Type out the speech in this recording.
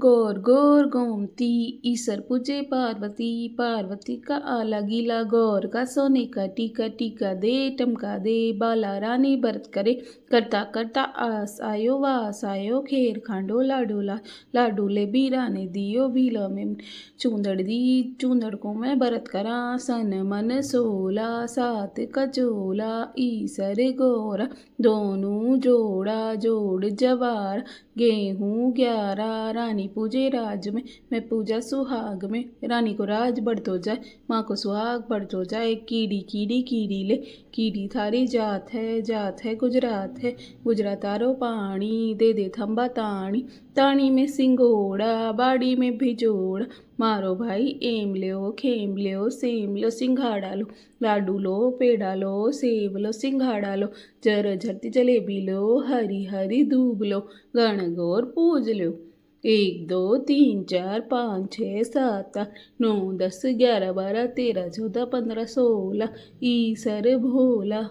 गौर गौर गोमती, ईसर पूजे पार्वती, पार्वती का आला गीला, गौर का सोने का टीका, टीका दे टमका दे, बाला रानी बरत करे, करता करता आस आयो वास आयो, खेर खांडो लाडो ला, लाडू ले बीरा ने दियो बीला में चूंदड़ दी, चूंदड़ को मैं बरत करा, सन मन सोला, सात कचोला, ईसर गौरा, दोनों जोड़ा जोड़ जवार, गेहूँ 11, रानी पूजे राज में, मैं पूजा सुहाग में, रानी को राज बढ़तो जाए, माँ को सुहाग बढ़तो जाए, कीड़ी कीड़ी कीड़ी ले, कीड़ी थारी जात है गुजरात है, गुजरात तारो पानी, दे दे थंबा ताणी, ताणी में सिंगोड़ा, बाड़ी में भिजोड़ा, मारो भाई एम लो खेम लो सेम लो सिंघाड़ा लो, लाडू लो पेड़ा लो सेव लो सिंघाड़ा लो, जर झरती जलेबी लो, हरी हरी दूब लो, गण गौर पूज लो। 1 2 3 4 5 6 7 8 9 10 11 12 13 14 15 16, ईसर भोला।